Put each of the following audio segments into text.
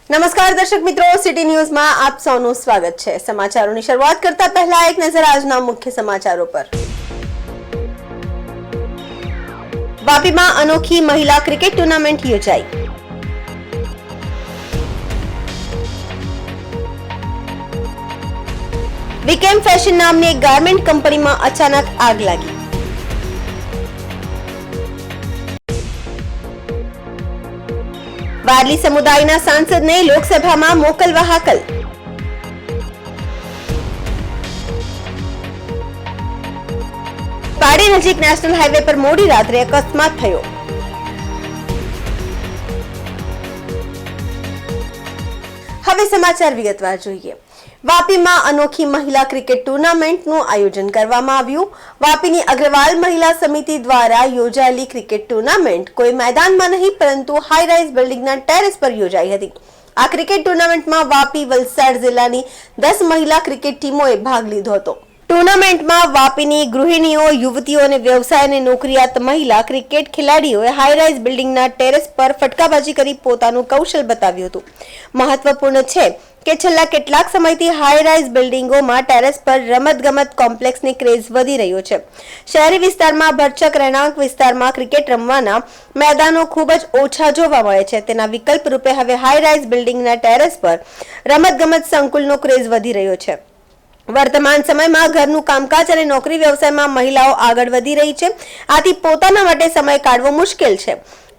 નમસ્કાર દર્શક મિત્રો, સિટી ન્યૂઝમાં આપ સૌનું સ્વાગત છે। સમાચારોની શરૂઆત કરતા પહેલા એક નજર આજના મુખ્ય સમાચારો પર। વાપીમાં અનોખી મહિલા ક્રિકેટ ટુર્નામેન્ટ યોજાઈ। વિકેમ ફેશન નામની એક ગાર્મેન્ટ કંપનીમાં અચાનક આગ લાગી। વારલી સમુદાયના સાંસદને લોકસભામાં મોકલવા હાકલ। પાડી નજીક નેશનલ હાઈવે પર મોડી રાત્રે અકસ્માત થયો। હવે સમાચાર વિગતવાર જોઈએ। વાપીમાં અનોખી મહિલા ક્રિકેટ ટુર્નામેન્ટનું આયોજન કરવામાં આવ્યું। વાપીની અગ્રવાલ મહિલા સમિતિ દ્વારા યોજાયેલી ક્રિકેટ ટુર્નામેન્ટ કોઈ મેદાનમાં નહીં પરંતુ હાઈ રાઇઝ બિલ્ડિંગના ટેરેસ પર યોજાઈ હતી। આ ક્રિકેટ ટુર્નામેન્ટમાં વાપી, વલસાડ જિલ્લાની 10 મહિલા ક્રિકેટ ટીમોએ ભાગ લીધો હતો। ટુર્નામેન્ટમાં વાપીની ગૃહિણીઓ, યુવતીઓ અને વ્યવસાય અને નોકરિયાત મહિલા ક્રિકેટ ખેલાડીઓએ હાઈ રાઇઝ બિલ્ડિંગના ટેરેસ પર ફટકાબાજી કરી પોતાનું કૌશલ બતાવ્યું હતું। મહત્વપૂર્ણ છે કે છેલ્લા કેટલાક સમયથી હાઈ રાઇઝ બિલ્ડિંગોમાં ટેરેસ પર રમતગમત કોમ્પ્લેક્સની ક્રેઝ વધી રહ્યો છે। શહેરી વિસ્તારમાં ભરચક રહેણાંક વિસ્તારમાં ક્રિકેટ રમવાના મેદાનો ખૂબ જ ઓછા જોવા મળે છે। તેના વિકલ્પ રૂપે હવે હાઈ રાઇઝ બિલ્ડિંગના ટેરેસ પર રમતગમત સંકુલનો ક્રેઝ વધી રહ્યો છે। વર્તમાન સમયમાં ઘરનું કામકાજ અને નોકરી વ્યવસાયમાં મહિલાઓ આગળ વધી રહી છે, આથી પોતાના માટે સમય કાઢવો મુશ્કેલ છે।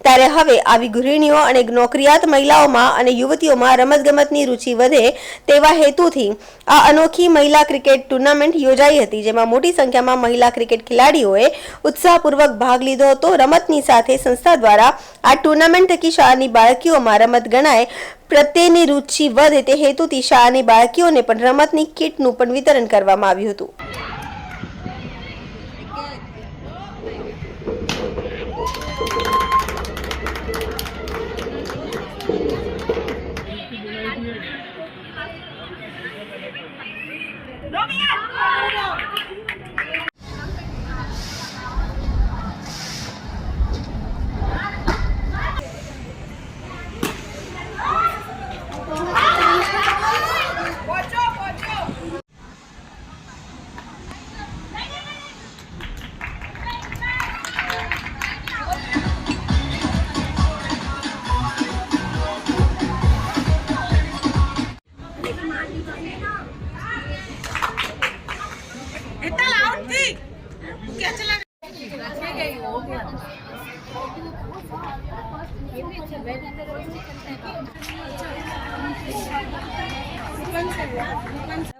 ત્યારે હવે આવી ગૃહિણીઓ અને નોકરિયાત મહિલાઓમાં અને યુવતીઓમાં રમતગમતની રુચિ વધે તેવા હેતુથી આ અનોખી મહિલા ક્રિકેટ ટુર્નામેન્ટ યોજાઈ હતી, જેમાં મોટી સંખ્યામાં મહિલા ક્રિકેટ ખેલાડીઓએ ઉત્સાહપૂર્વક ભાગ લીધો હતો। રમતની સાથે સંસ્થા દ્વારા આ ટુર્નામેન્ટ થકી શાળાની બાળકીઓમાં રમત ગણાય પ્રત્યેની રુચિ વધે તે હેતુથી શાળાની બાળકીઓને પણ રમતની કીટનું પણ વિતરણ કરવામાં આવ્યું હતું।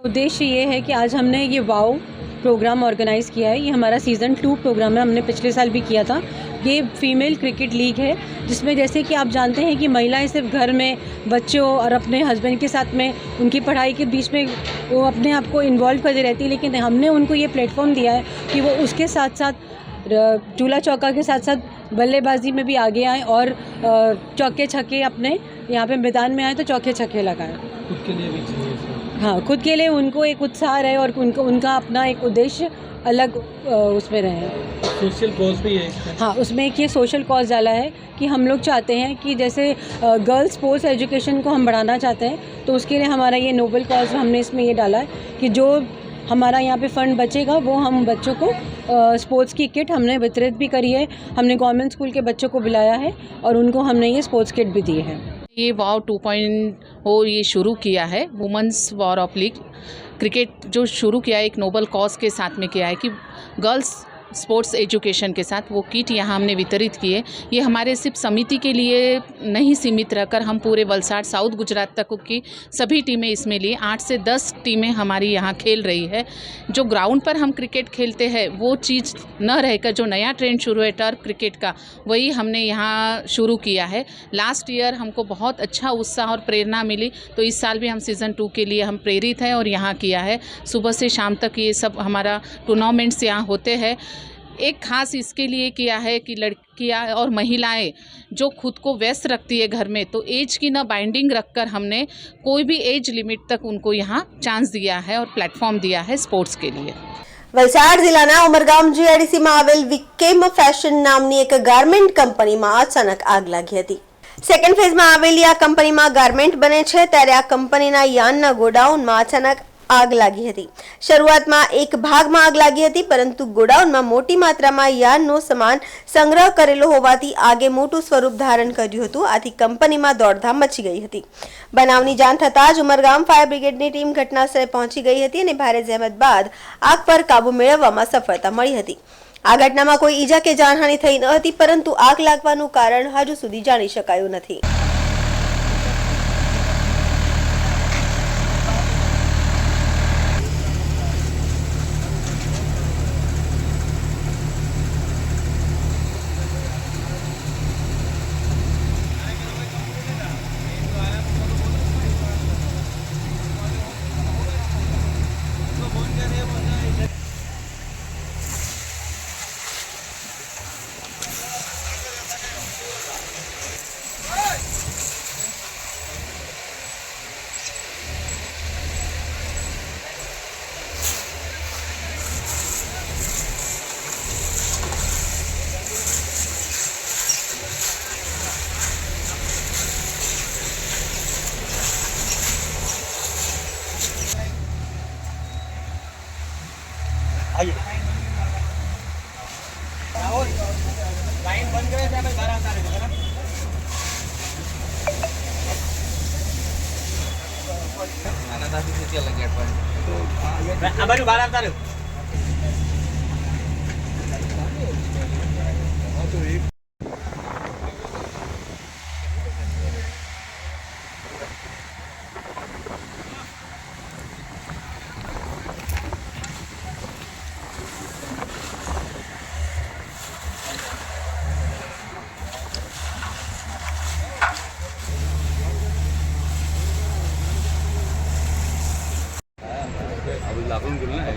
उद्देश्य ये है कि आज हमने ये वाओ प्रोग्राम ऑर्गेनाइज़ किया है। ये हमारा सीज़न 2 प्रोग्राम है, हमने पिछले साल भी किया था। ये फीमेल क्रिकेट लीग है, जिसमें जैसे कि आप जानते हैं कि महिलाएं सिर्फ घर में बच्चों और अपने हस्बैंड के साथ में उनकी पढ़ाई के बीच में वो अपने आप को इन्वॉल्व करती रहती है, लेकिन हमने उनको ये प्लेटफॉर्म दिया है कि वो उसके साथ साथ चूल्हा चौका के साथ साथ बल्लेबाजी में भी आगे आए और चौके छक्के अपने यहाँ पे मैदान में आए तो चौके छक्के लगाएं। खुद के लिए भी चाहिए। हाँ, खुद के लिए उनको एक उत्साह रहे और उनका अपना एक उद्देश्य अलग उसमें रहे। सोशल कॉज भी है इसमें। हाँ, उसमें एक ये सोशल कॉज डाला है कि हम लोग चाहते हैं कि जैसे गर्ल्स स्पोर्ट्स एजुकेशन को हम बढ़ाना चाहते हैं, तो उसके लिए हमारा ये नोबल कॉज हमने इसमें ये डाला है कि जो हमारा यहाँ पे फंड बचेगा वो हम बच्चों को स्पोर्ट्स की किट हमने वितरित भी करी है। हमने गवर्नमेंट स्कूल के बच्चों को बुलाया है और उनको हमने ये स्पोर्ट्स किट भी दी है। ये वाव 2.0 ये शुरू किया है, women's war of league cricket जो शुरू किया है एक नोबल कॉज के साथ में किया है कि गर्ल्स स्पोर्ट्स एजुकेशन के साथ वो किट यहाँ हमने वितरित किए। ये हमारे सिर्फ समिति के लिए नहीं सीमित रहकर हम पूरे वलसाड़ साउथ गुजरात तक की सभी टीमें इसमें लिए 8 से 10 टीमें हमारी यहाँ खेल रही है। जो ग्राउंड पर हम क्रिकेट खेलते हैं वो चीज़ न रहकर जो नया ट्रेंड शुरू है टर्फ क्रिकेट का, वही हमने यहाँ शुरू किया है। लास्ट ईयर हमको बहुत अच्छा उत्साह और प्रेरणा मिली, तो इस साल भी हम सीज़न 2 के लिए हम प्रेरित हैं और यहाँ किया है। सुबह से शाम तक ये सब हमारा टूर्नामेंट्स यहाँ होते हैं। एक खास इसके लिए किया है कि लड़कियां और महिलाएं जो खुद को व्यस्त रखती है घर में, तो एज की न बाइंडिंग रखकर हमने कोई भी एज लिमिट तक उनको यहाँ चांस दिया है और प्लेटफॉर्म दिया है स्पोर्ट्स के लिए। વલસાડ જિલ્લાના ઉમરગામ જીઆઈડીસીમાં આવેલ વિકેમ ફેશન નામની એક ગાર્મેન્ટ કંપનીમાં અચાનક આગ લાગી હતી। સેકન્ડ ફેઝમાં આવેલી આ કંપનીમાં ગાર્મેન્ટ બને છે ત્યારે આ કંપનીના યાનના ગોડાઉનમાં અચાનક આગ લાગી હતી. શરૂઆતમાં એક ભાગમાં આગ લાગી હતી, પરંતુ ગોડાઉનમાં મોટી માત્રામાં યાનનો સામાન સંગ્રહ કરેલો હોવાથી આગે મોટું સ્વરૂપ ધારણ કર્યું હતું. આથી કંપનીમાં દોડધામ મચી ગઈ હતી. બનાવની જાણ થતાં જ ઉમરગામ ફાયર બ્રિગેડની ટીમ ઘટનાસ્થળે પહોંચી ગઈ હતી અને ભારે જહેમત બાદ આગ પર કાબુ મેળવવામાં સફળતા મળી હતી. આ ઘટનામાં કોઈ ઈજા કે જાનહાનિ થઈ ન હતી, પરંતુ આગ લાગવાનું કારણ હજુ સુધી જાણી શકાયું નથી.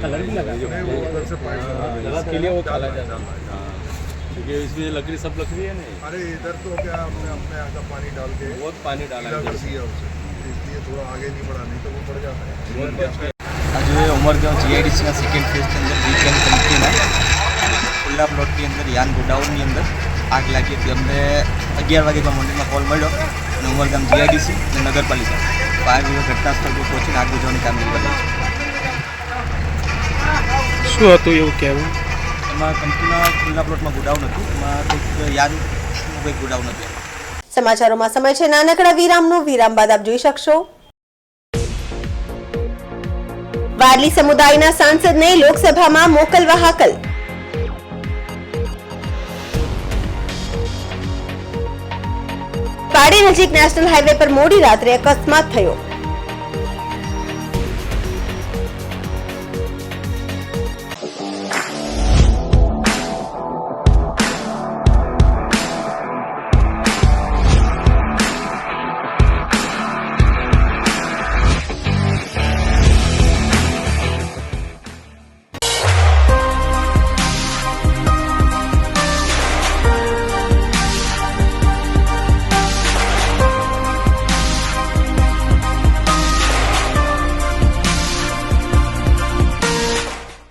कलर भी लगा के लिए वो काला जाता है, क्योंकि इसमें लकड़ी सब लकड़ी है ना. अरे इधर तो क्या हमने अपने यहाँ का पानी डाल के बहुत पानी डाला गीला है कर दिया उसे, इसलिए थोड़ा आगे नहीं बढ़ा, नहीं तो वो बढ़ जाता है. बहुत बच गया. આજે ઉમરગામ જીઆઈડીસીના સેકન્ડ ફેઝની અંદર વીકેન્ડ કંપનીના ખુલ્લા પ્લોટની અંદર યાન ગોડાઉનની અંદર આગ લાગી હતી. અમને 11 વાગ્યામાં મોર્નિંગમાં કોલ મળ્યો અને ઉમરગામ જીઆઈડીસી અને નગરપાલિકા ફાયર બ્રિગેડ ઘટના સ્થળ પર પહોંચીને આગ બુઝાવવાની કામગીરી કરી છે. શું હતું એવું કહેવું? એમાં કંપનીના ખુલ્લા પ્લોટમાં ગોડાઉન હતું, એમાં કંઈક યાનનું કંઈક ગોડાઉન હતું. સમાચારોમાં સમય છે નાનકડા વિરામનો. વિરામ બાદ આપ જોઈ શકશો વારલી સમુદાયના સાંસદને લોકસભામાં મોકલવા હાકલ. પાડી નજીક નેશનલ હાઈવે પર મોડી રાત્રે અકસ્માત થયો.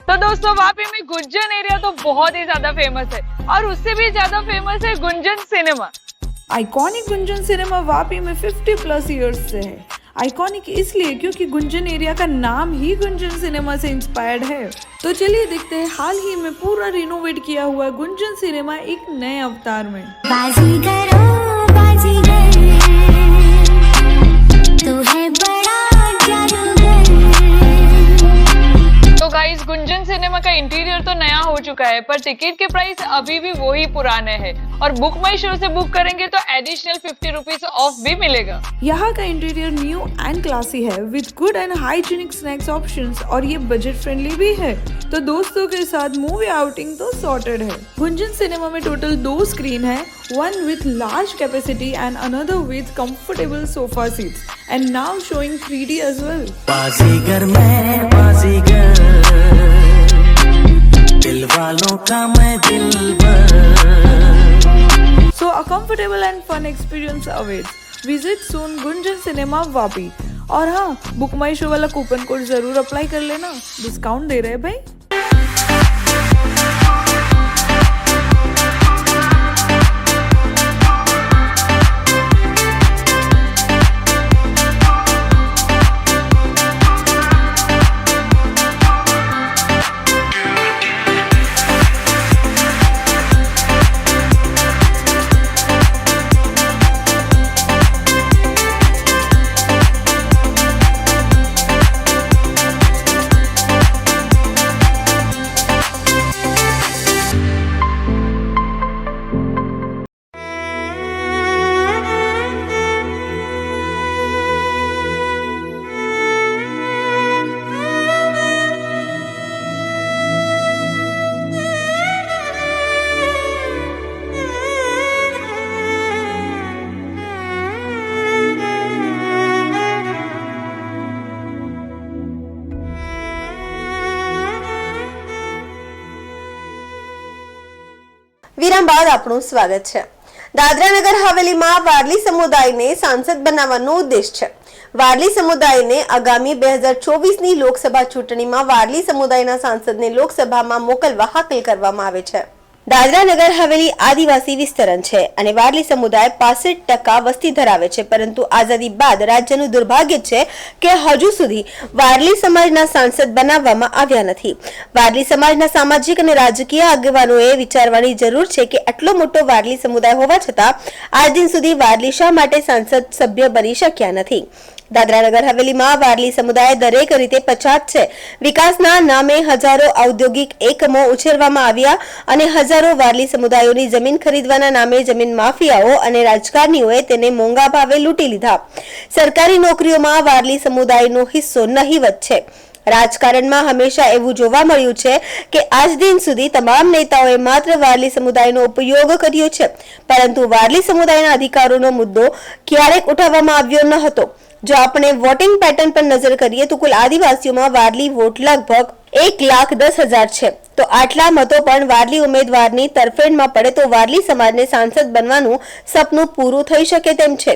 तो दोस्तों वापी में गुंजन एरिया तो बहुत ही ज्यादा फेमस है और उससे भी ज्यादा फेमस है Gunjan cinema. Iconic Gunjan cinema Vapi में 50 प्लस ईयर्स से है. आइकॉनिक इसलिए क्योंकि गुंजन एरिया का नाम ही गुंजन सिनेमा से इंस्पायर्ड है. तो चलिए देखते हैं हाल ही में पूरा रिनोवेट किया हुआ गुंजन सिनेमा एक नए अवतार में. बाजीगर तो है बड़ा जादूगर. तो गाइस गुंजन सिनेमा का इंटीरियर तो नया हो चुका है पर टिकट के प्राइस अभी भी वही पुराने हैं और बुक माई शो से बुक करेंगे तो एडिशनल 50 रुपीज ऑफ भी मिलेगा. यहाँ का इंटीरियर न्यू एंड क्लासी है with good and hygienic snacks options और ये बजट फ्रेंडली भी है. तो दोस्तों के साथ मूवी आउटिंग तो सॉर्टेड है. गुंजन सिनेमा में टोटल 2 स्क्रीन है, one with large capacity and another with comfortable sofa seats and now showing 3D as well. बाजीगर मैं बाजीगर, दिल वालों का मैं दिलबर. So a comfortable and fun experience awaits. Visit soon Gunjan cinema Vapi. और हाँ, बुक माई शो वाला कूपन कोड जरूर अप्लाई कर लेना, डिस्काउंट दे रहे हैं भाई. વિરામ બાદ આપણું સ્વાગત છે. દાદરા નગર હવેલીમાં વારલી સમુદાયને સાંસદ બનાવવાનો ઉદ્દેશ છે. વારલી સમુદાયને આગામી 2024ની લોકસભા ચૂંટણીમાં વારલી સમુદાયના સાંસદને લોકસભામાં મોકલવા હાકલ કરવામાં આવે છે. દાદરા નગર હવેલી આદિવાસી વિસ્તરણ છે અને વારલી સમુદાય 65% વસ્તી ધરાવે છે, પરંતુ આઝાદી બાદ રાજ્યનું દુર્ભાગ્ય છે કે હજુ સુધી વારલી સમાજના સાંસદ બનાવવામાં આવ્યા નથી. વારલી સમાજના સામાજિક અને રાજકીય આગેવાનોએ વિચારવાની જરૂર છે કે આટલો મોટો વારલી સમુદાય હોવા છતાં આજ દિન સુધી વારલી શા માટે સાંસદ સભ્ય બની શક્યા નથી. દાદરા નગર હવેલીમાં વારલી સમુદાય દરેક રીતે પછાત છે. વિકાસના નામે હજારો ઔદ્યોગિક એકમો ઉછેરવામાં આવ્યા અને હજારો વારલી સમુદાયોની જમીન ખરીદવાના નામે જમીન માફિયાઓ અને રાજકારણીઓએ તેને મોંઘા ભાવે લૂંટી લીધા. સરકારી નોકરીઓમાં વારલી સમુદાયનો હિસ્સો નહીવત છે. રાજકારણમાં હંમેશા એવું જોવા મળ્યું છે કે આજ દિન સુધી તમામ નેતાઓએ માત્ર વારલી સમુદાયનો ઉપયોગ કર્યો છે, પરંતુ વારલી સમુદાયના અધિકારોનો મુદ્દો ક્યારેક ઉઠાવવામાં આવ્યો ન હતો. જો આપણે વોટિંગ પેટર્ન પર નજર કરીએ તો કુલ આદિવાસીઓમાં વારલી વોટ લગભગ 1,10,000 છે. તો આટલા મતો પણ વારલી ઉમેદવારની તરફેણમાં પડે તો વારલી સમાજને સાંસદ બનવાનું સપનું પૂરું થઈ શકે તેમ છે.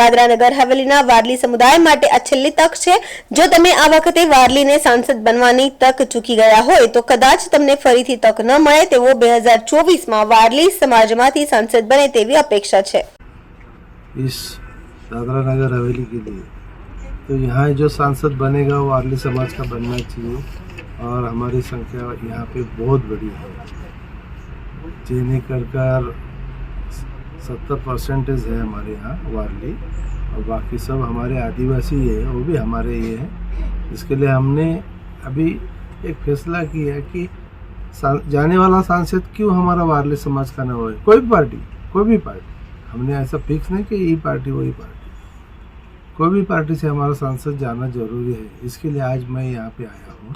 દાદરા નગર હવેલીના વારલી સમુદાય માટે આ છેલ્લી તક છે. જો તમે આ વખતે વારલીને સાંસદ બનવાની તક ચૂકી ગયા હોય તો કદાચ તમને ફરીથી તક ન મળે તેવો 2024માં વારલી સમાજમાંથી સાંસદ બને તેવી અપેક્ષા છે. दादरा नगर हवेली के लिए तो यहाँ जो सांसद बनेगा वो वारली समाज का बनना चाहिए और हमारी संख्या यहाँ पे बहुत बड़ी है. चीनी कर 70% है हमारे यहाँ वारली और बाकी सब हमारे आदिवासी है, वो भी हमारे ये है. इसके लिए हमने अभी एक फैसला किया है कि जाने वाला सांसद क्यों हमारा वारली समाज का न हो. कोई भी पार्टी हमने ऐसा फिक्स नहीं कि ये पार्टी वही पार्टी, कोई भी पार्टी से हमारा सांसद जाना जरूरी है. इसके लिए आज मैं यहाँ पे आया हूँ.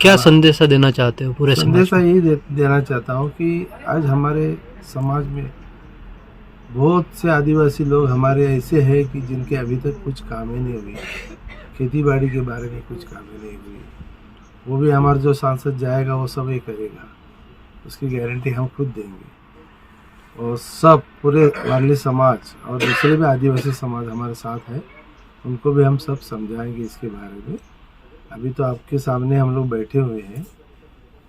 क्या संदेशा देना चाहते हो पूरे संदेशा यही देना चाहता हूँ कि आज हमारे समाज में बहुत से आदिवासी लोग हमारे ऐसे हैं कि जिनके अभी तक कुछ काम ही नहीं हुई, खेती बाड़ी के बारे में कुछ काम ही नहीं हुई. वो भी हमारा जो सांसद जाएगा वो सब ये करेगा, उसकी गारंटी हम खुद देंगे. और सब पूरे वारली समाज और दूसरे भी आदिवासी समाज हमारे साथ है, उनको भी हम सब समझाएंगे इसके बारे में. अभी तो आपके सामने हम लोग बैठे हुए हैं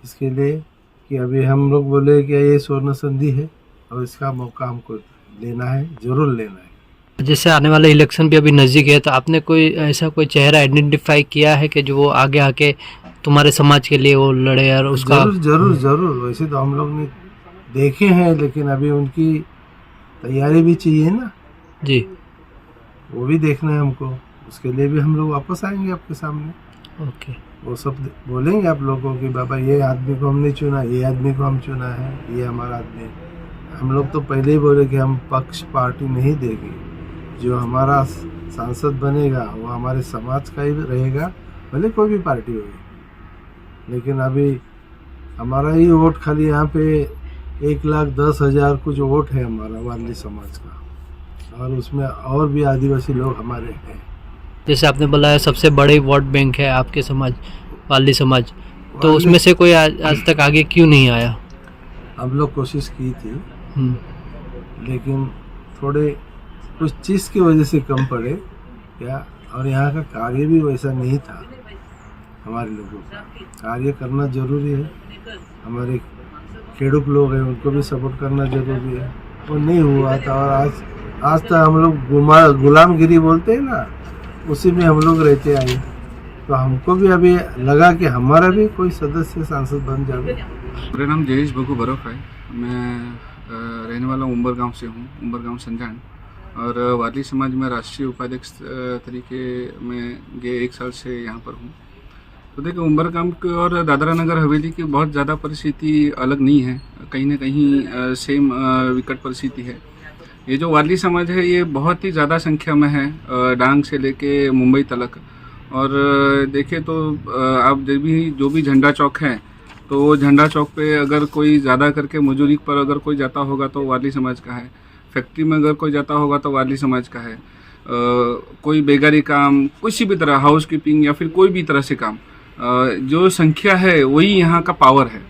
इसके लिए कि अभी हम लोग बोले कि ये स्वर्ण संधि है और इसका मौका हमको लेना है, जरूर लेना है. जैसे आने वाले इलेक्शन भी अभी नज़दीक है, तो आपने कोई ऐसा कोई चेहरा आइडेंटिफाई किया है कि जो वो आगे आके तुम्हारे समाज के लिए वो लड़े और उसका? जरूर. वैसे तो हम लोग ने देखे हैं, लेकिन अभी उनकी तैयारी भी चाहिए ना जी, वो भी देखना है हमको. उसके लिए भी हम लोग वापस आएंगे आपके सामने. ओके. वो सब बोलेंगे आप लोगों को कि बाबा ये आदमी को हमने चुना, ये आदमी को हम चुना है, ये हमारा आदमी है. हम लोग तो पहले ही बोले कि हम पक्ष पार्टी नहीं देंगे. जो हमारा सांसद बनेगा वो हमारे समाज का ही रहेगा, भले कोई भी पार्टी होगी. लेकिन अभी हमारा ही वोट खाली यहाँ पे 1,10,000 कुछ वोट है हमारा वारली समाज का, और उसमें और भी आदिवासी लोग हमारे हैं. जैसे आपने बोला है सबसे बड़े वोट बैंक है आपके समाज वारली समाज, तो उसमें से कोई आज तक आगे क्यों नहीं आया? हम लोग कोशिश की थी, लेकिन थोड़े कुछ चीज़ की वजह से कम पड़े क्या, और यहाँ का कार्य भी वैसा नहीं था. हमारे लोगों का कार्य करना जरूरी है. हमारे खेडूत लोग हैं, उनको भी सपोर्ट करना जरूरी है. वो नहीं हुआ था, और आज तक हम लोग गुलामगिरी बोलते हैं ना, उसी में हम लोग रहते आए. तो हमको भी अभी लगा कि हमारा भी कोई सदस्य सांसद बन जाए. मेरा नाम जयेश भगू बरफ है. मैं रहने वाला उम्बर गांव से हूँ, उम्बर गांव संजान. और वारली समाज में राष्ट्रीय उपाध्यक्ष तरीके में गए 1 साल से यहाँ पर हूँ. तो देखिए उम्बर गांव की और दादरा नगर हवेली की बहुत ज़्यादा परिस्थिति अलग नहीं है, कहीं ना कहीं सेम विकट परिस्थिति है. ये जो वारली समाज है ये बहुत ही ज़्यादा संख्या में है, डांग से लेके मुंबई तक. और देखें तो आप जो भी झंडा चौक है, तो वो झंडा चौक पे अगर कोई ज़्यादा करके मजदूरी पर अगर कोई जाता होगा तो वारली समाज का है. फैक्ट्री में अगर कोई जाता होगा तो वारली समाज का है. कोई बेगारी काम, किसी भी तरह हाउस कीपिंग या फिर कोई भी तरह से काम, जो संख्या है वही यहाँ का पावर है.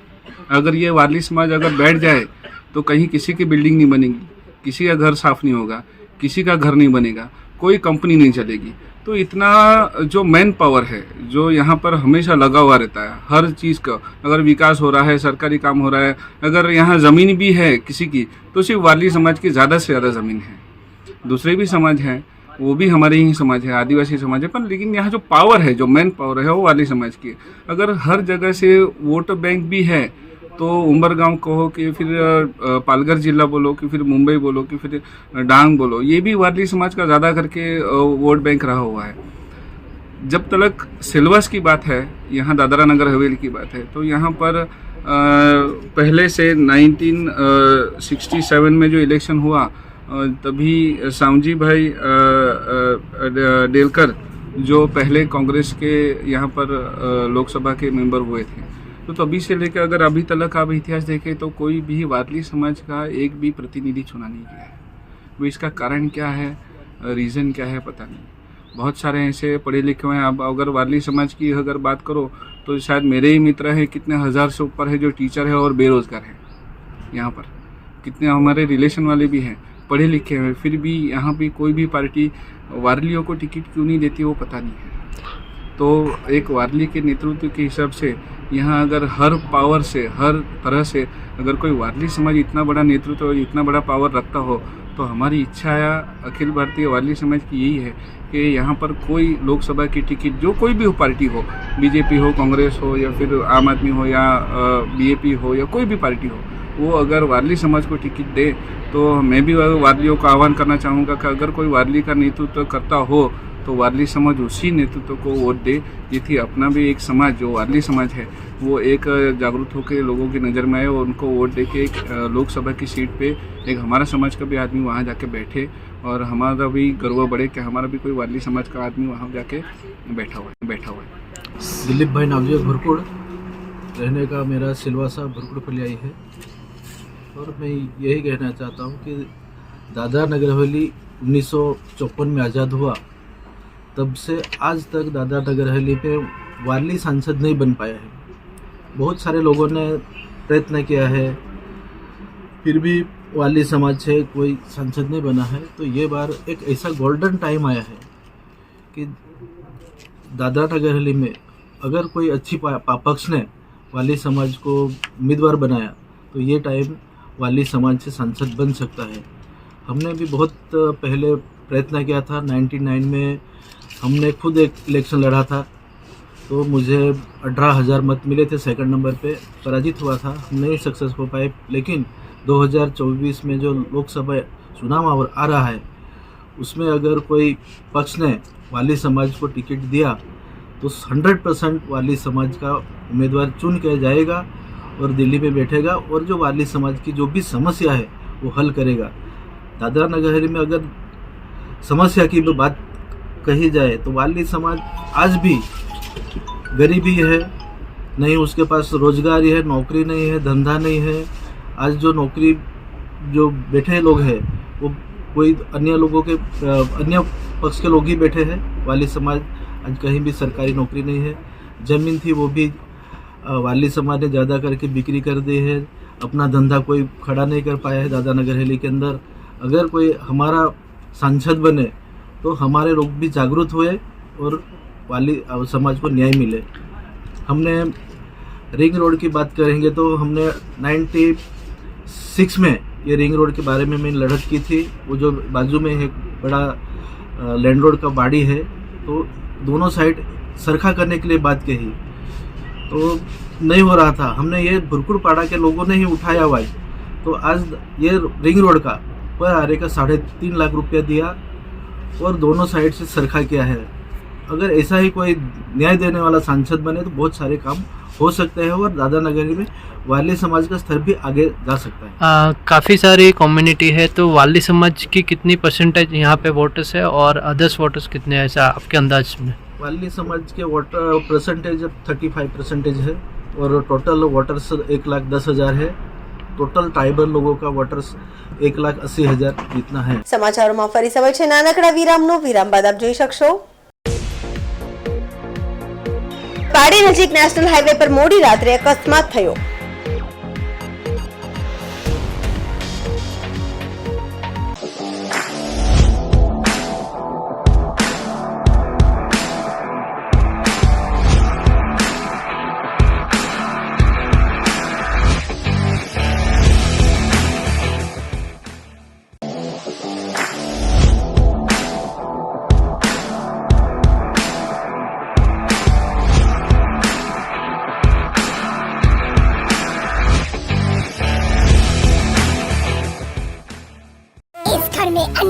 अगर ये वारली समाज अगर बैठ जाए तो कहीं किसी की बिल्डिंग नहीं बनेगी, किसी का घर साफ नहीं होगा, किसी का घर नहीं बनेगा, कोई कंपनी नहीं चलेगी। तो इतना जो मैन पावर है जो यहाँ पर हमेशा लगा हुआ रहता है हर चीज़ का, अगर विकास हो रहा है, सरकारी काम हो रहा है, अगर यहाँ ज़मीन भी है किसी की तो सिर्फ वारली समाज की ज़्यादा से ज़्यादा ज़मीन है। दूसरे भी समाज हैं, वो भी हमारे ही समाज है, आदिवासी समाज है, पर लेकिन यहाँ जो पावर है, जो मैन पावर है वो वारली समाज की है। अगर हर जगह से वोट बैंक भी है तो उम्बरगांव कहो कि फिर पालघर जिला बोलो कि फिर मुंबई बोलो कि फिर डांग बोलो, ये भी वारली समाज का ज़्यादा करके वोट बैंक रहा हुआ है। जब तक सिलवस की बात है, यहाँ दादरा नगर हवेली की बात है, तो यहाँ पर पहले से 1967 में जो इलेक्शन हुआ तभी सामजी भाई डेलकर जो पहले कांग्रेस के यहाँ पर लोकसभा के मेंबर हुए थे, तो तभी से लेकर अगर अभी तक आप इतिहास देखें तो कोई भी वारली समाज का एक भी प्रतिनिधि चुना नहीं गया है। वो इसका कारण क्या है, रीज़न क्या है, पता नहीं। बहुत सारे ऐसे पढ़े लिखे हैं। अब अगर वारली समाज की अगर बात करो तो शायद मेरे ही मित्र हैं, कितने हज़ार से ऊपर है जो टीचर है और बेरोज़गार हैं यहाँ पर। कितने हमारे रिलेशन वाले भी हैं, पढ़े लिखे हैं, फिर भी यहाँ भी कोई भी पार्टी वारलियों को टिकट क्यों नहीं देती वो पता नहीं है। तो एक वारली के नेतृत्व के हिसाब से यहाँ अगर हर पावर से, हर तरह से अगर कोई वारली समाज इतना बड़ा नेतृत्व और इतना बड़ा पावर रखता हो तो हमारी इच्छा अखिल भारतीय वारली समाज की यही है कि यहाँ पर कोई लोकसभा की टिकट जो कोई भी पार्टी हो, बीजेपी हो, कांग्रेस हो या फिर आम आदमी हो या बीएपी हो या कोई भी पार्टी हो, वो अगर वारली समाज को टिकट दे तो मैं भी वारलियों का आह्वान करना चाहूँगा कि अगर कोई वारली का नेतृत्व करता हो तो वारली समाज उसी नेतृत्व को वोट दे जिससे अपना भी एक समाज जो वारली समाज है वो एक जागरूक होकर लोगों की नज़र में आए और उनको वोट दे के एक लोकसभा की सीट पे एक हमारा समाज का भी आदमी वहाँ जाके बैठे और हमारा भी गर्व बढ़े कि हमारा भी कोई वारली समाज का आदमी वहाँ जाके बैठा हुआ है। दिलीप भाई नावजिया भुरकुड़, रहने का मेरा सिलवासा भुरकुड़ फलियाई है। और मैं यही कहना चाहता हूँ कि दादरा नगर हवेली 1954 में आज़ाद हुआ, तब से आज तक दादरा नगर हवेली पे वारली सांसद नहीं बन पाया है। बहुत सारे लोगों ने प्रयत्न किया है, फिर भी वारली समाज से कोई सांसद नहीं बना है। तो ये बार एक ऐसा गोल्डन टाइम आया है कि दादरा नगर हवेली में अगर कोई अच्छी पक्ष ने वारली समाज को उम्मीदवार बनाया तो ये टाइम वारली समाज से सांसद बन सकता है। हमने भी बहुत पहले प्रयत्न किया था। 99 में हमने खुद एक इलेक्शन लड़ा था तो मुझे 18,000 मत मिले थे, सेकंड नंबर पे पराजित हुआ था, हम नहीं सक्सेस हो पाए। लेकिन 2024 में जो लोकसभा चुनाव आ रहा है उसमें अगर कोई पक्ष ने वारली समाज को टिकट दिया तो 100% वारली समाज का उम्मीदवार चुन के जाएगा और दिल्ली में बैठेगा और जो वारली समाज की जो भी समस्या है वो हल करेगा। दादरा नगर हवेली में अगर समस्या की बात कही जाए तो वारली समाज आज भी गरीबी है, नहीं उसके पास रोजगारी है, नौकरी नहीं है, धंधा नहीं है। आज जो नौकरी जो बैठे लोग हैं वो कोई अन्य लोगों के अन्य पक्ष के लोग ही बैठे हैं। वारली समाज आज कहीं भी सरकारी नौकरी नहीं है। ज़मीन थी वो भी वारली समाज ने ज़्यादा करके बिक्री कर दी है, अपना धंधा कोई खड़ा नहीं कर पाया है दादरा नगर हवेली के अंदर। अगर कोई हमारा सांसद बने तो हमारे लोग भी जागरूक हुए और वारली समाज को न्याय मिले। हमने रिंग रोड की बात करेंगे तो हमने 96 में ये रिंग रोड के बारे में मैंने लड़त की थी। वो जो बाजू में एक बड़ा लैंड रोड का बाड़ी है तो दोनों साइड सरखा करने के लिए बात कही तो नहीं हो रहा था। हमने ये भुरकुड़ पाड़ा के लोगों ने ही उठाया हुआ है। तो आज ये रिंग रोड का पर आरे का 3.5 लाख रुपया दिया और दोनों साइड से सरखा किया है। अगर ऐसा ही कोई न्याय देने वाला सांसद बने तो बहुत सारे काम हो सकते हैं और दादरा नगर में वारली समाज का स्तर भी आगे जा सकता है। काफ़ी सारी कम्युनिटी है तो वारली समाज की कितनी परसेंटेज यहाँ पे वोटर्स है और अदर्स वोटर्स कितने हैं, ऐसा आपके अंदाज में? वारली समाज के वोटर परसेंटेज 35% है और टोटल वोटर्स 1,10,000 है। टोटल ट्राइबल लोगों का वोटर्स 1,80,000 जितना है। સમાચારોમાં ફરી સમય છે નાનકડા વિરામનો। વિરામ બાદ આપ જોઈ શકશો પાડી નજીક નેશનલ હાઈવે પર મોડી રાત્રે અકસ્માત થયો।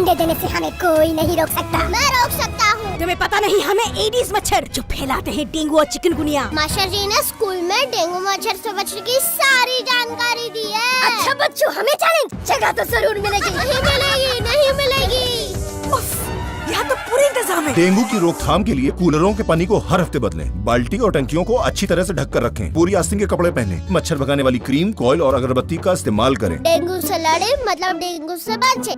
अंडे देने से हमें कोई नहीं रोक सकता। मैं रोक सकता हूँ। तुम्हें पता नहीं हमें एडीज मच्छर जो फैलाते हैं डेंगू और चिकनगुनिया। मास्टर जी ने स्कूल में डेंगू मच्छर से बचने की सारी जानकारी दी है। अच्छा बच्चों, हमें चैलेंज जगह तो जरूर मिलेगी। नहीं मिलेगी, नहीं मिलेगी। यहाँ तो पूरी इंतजाम है। डेंगू की रोकथाम के लिए कूलरों के पानी को हर हफ्ते बदलें। बाल्टी और टंकियों को अच्छी तरह से ढक कर रखें। पूरी आस्तीन के कपड़े पहने। मच्छर भगाने वाली क्रीम, कॉइल और अगरबत्ती का इस्तेमाल करें। डेंगू से लड़े मतलब डेंगू से बचे।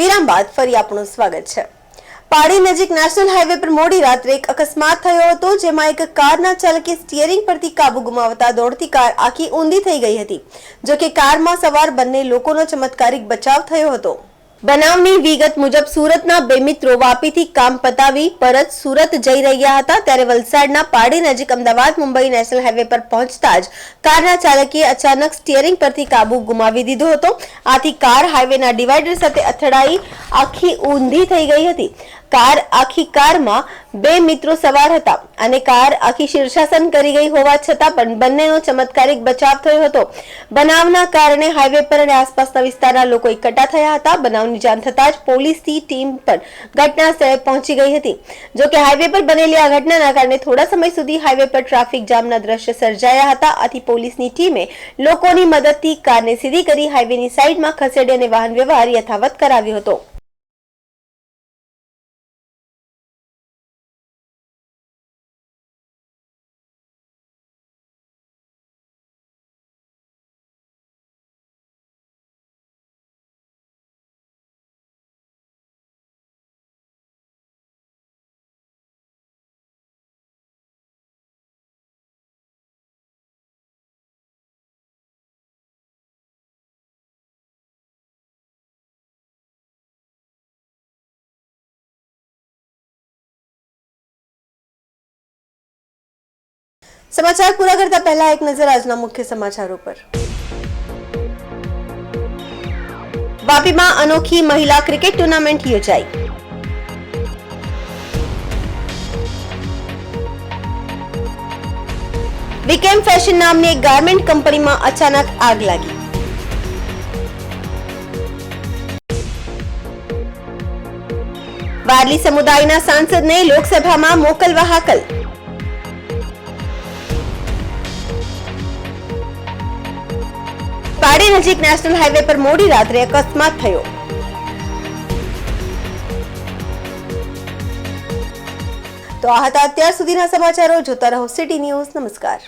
વિરામ બાદ ફરી આપનું સ્વાગત છે। પાડી નજીક નેશનલ હાઈવે પર મોડી રાત્રે એક અકસ્માત થયો હતો, જેમાં એક કારના ચાલકે સ્ટીયરિંગ પરથી કાબુ ગુમાવતા દોડતી કાર આખી ઊંધી થઈ ગઈ હતી। જો કે કારમાં સવાર બંને લોકોનો ચમત્કારિક બચાવ થયો હતો। બનાવની વિગત મુજબ સુરતના બે મિત્રો વાપીથી કામ પતાવી પરત સુરત જઈ રહ્યા હતા, ત્યારે વલસાડના પાડી નજીક અમદાવાદ મુંબઈ નેશનલ હાઈવે પર પહોંચતા જ કારના ચાલકે અચાનક સ્ટીયરિંગ પરથી કાબુ ગુમાવી દીધો હતો। આથી કાર હાઈવેના ડિવાઈડર સાથે અથડાઈ આખી ઊંધી થઈ ગઈ હતી। કારમાં બે મિત્રો સવાર હતા અને કાર આખી શીર્ષાસન કરી ગઈ હોવા છતાં પણ બંનેનો ચમત્કારિક બચાવ થયો હતો। બનાવના કારણે હાઈવે પર અને આસપાસના વિસ્તારના લોકો એકઠા થયા હતા। બનાવની જાણ થતાં જ પોલીસની ટીમ પણ ઘટના સ્થળે પહોંચી ગઈ હતી। જો કે હાઈવે પર બનેલી આ ઘટનાના કારણે થોડા સમય સુધી હાઈવે પર ટ્રાફિક જામના દ્રશ્ય સર્જાયા હતા। આથી પોલીસની ટીમે લોકોની મદદથી કારને સીધી કરી હાઈવેની સાઈડમાં ખસેડી અને વાહન વ્યવહાર યથાવત કરાવ્યો હતો। समाचार पूरा करता पहला एक नजर આજના મુખ્ય સમાચારો પર। વાપીમાં અનોખી મહિલા ક્રિકેટ ટુર્નામેન્ટ યોજાઈ। વિકેમ ફેશન નામની એક ગાર્મેન્ટ કંપનીમાં અચાનક આગ લાગી। વારલી સમુદાયના સાંસદને લોકસભામાં મોકલવા હાકલ। પાડી નજીક નેશનલ હાઈવે પર મોડી રાત્રે અકસ્માત થયો। તો આ હતા અત્યાર સુધીના સમાચારો। જોતા રહો સિટી ન્યૂઝ। નમસ્કાર।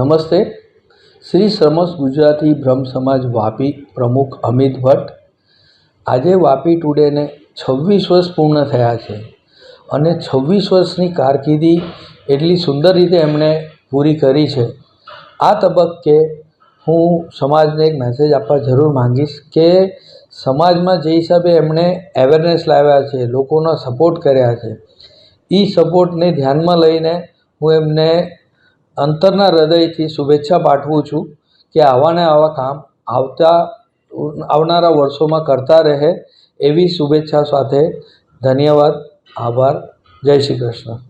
નમસ્તે. શ્રી સમસ ગુજરાતી બ્રહ્મ સમાજ વાપી પ્રમુખ અમિત ભટ્ટ. આજે વાપી ટુડેને 26 વર્ષ પૂર્ણ થયા છે અને 26 વર્ષની કારકિર્દી એટલી સુંદર રીતે એમણે પૂરી કરી છે. આ તબક્કે હું સમાજને એક મેસેજ આપવા જરૂર માંગીશ કે સમાજમાં જે હિસાબે એમણે અવેરનેસ લાવ્યા છે, લોકોનો સપોર્ટ કર્યા છે, એ સપોર્ટને ધ્યાનમાં લઈને હું એમને અંતરના હૃદયથી શુભેચ્છા પાઠવું છું કે આવા ને આવા કામ આવનારા વર્ષોમાં કરતા રહે એવી શુભેચ્છા સાથે ધન્યવાદ, આભાર, જય શ્રી કૃષ્ણ.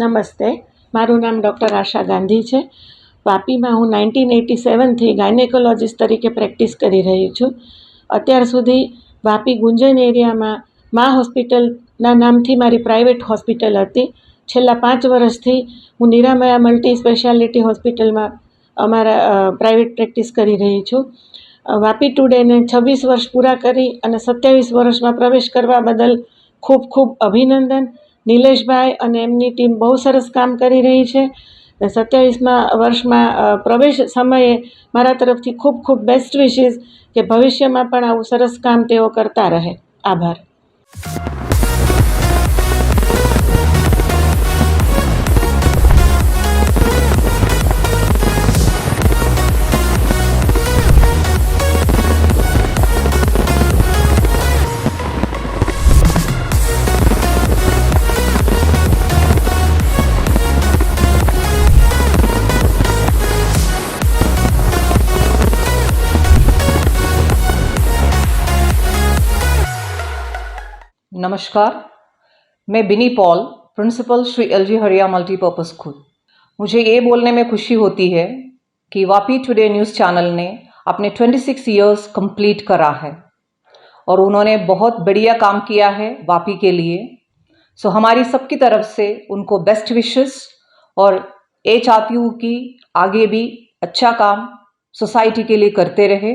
નમસ્તે, મારું નામ ડૉક્ટર આશા ગાંધી છે. વાપીમાં હું 1987થી ગાયનેકોલોજીસ્ટ તરીકે પ્રેક્ટિસ કરી રહી છું. અત્યાર સુધી વાપી ગુંજન એરિયામાં મા હોસ્પિટલના નામથી મારી પ્રાઇવેટ હોસ્પિટલ હતી. છેલ્લા 5 વર્ષથી હું નિરામયા મલ્ટી સ્પેશિયાલિટી હોસ્પિટલમાં અમારા પ્રાઇવેટ પ્રેક્ટિસ કરી રહી છું. વાપી ટુડેને 26 વર્ષ પૂરા કરી અને 27 વર્ષમાં પ્રવેશ કરવા બદલ ખૂબ ખૂબ અભિનંદન. નિલેશભાઈ અને એમની ટીમ બહુ સરસ કામ કરી રહી છે. 27મા વર્ષમાં પ્રવેશ સમયે મારા તરફથી ખૂબ ખૂબ બેસ્ટ વિશીસ કે ભવિષ્યમાં પણ આવું સરસ કામ તેઓ કરતા રહે. આભાર. नमस्कार, मैं बिनी पॉल, प्रिंसिपल श्री एलजी हरिया मल्टीपर्पज़ स्कूल. मुझे ये बोलने में खुशी होती है कि वापी टुडे न्यूज़ चैनल ने अपने 26 ईयर्स कंप्लीट करा है और उन्होंने बहुत बढ़िया काम किया है वापी के लिए. सो हमारी सबकी तरफ से उनको बेस्ट विशेस और ये चाहती हूँ कि आगे भी अच्छा काम सोसाइटी के लिए करते रहे.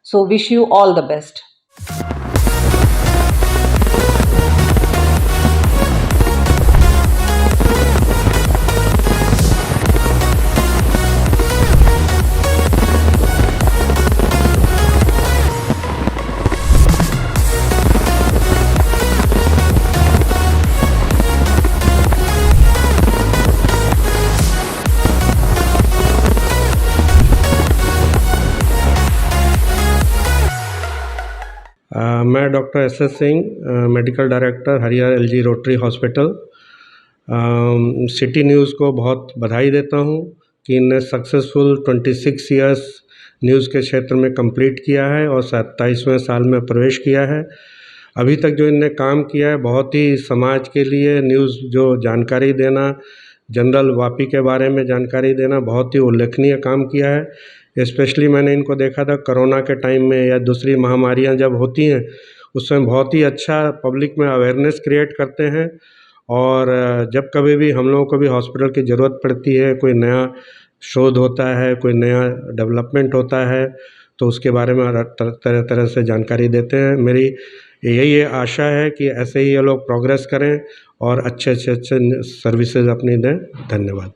So wish you all the best. मैं doctor S Singh, medical director Haryana LG Rotary hospital. City News को बहुत बधाई देता हूँ कि इनने सक्सेसफुल 26 ईयर्स न्यूज़ के क्षेत्र में कंप्लीट किया है और 27वें साल में प्रवेश किया है. अभी तक जो इनने काम किया है बहुत ही समाज के लिए न्यूज़ जो जानकारी देना, जनरल वापी के बारे में जानकारी देना, बहुत ही उल्लेखनीय काम किया है. स्पेशली मैंने इनको देखा था कोरोना के टाइम में या दूसरी महामारियां जब होती हैं उसमें बहुत ही अच्छा पब्लिक में अवेयरनेस क्रिएट करते हैं. और जब कभी भी हम लोगों को भी हॉस्पिटल की ज़रूरत पड़ती है, कोई नया शोध होता है, कोई नया डेवलपमेंट होता है, तो उसके बारे में तरह तरह से जानकारी देते हैं. मेरी यही आशा है कि ऐसे ही ये लोग प्रोग्रेस करें और अच्छे सर्विसेज अपनी दें. धन्यवाद.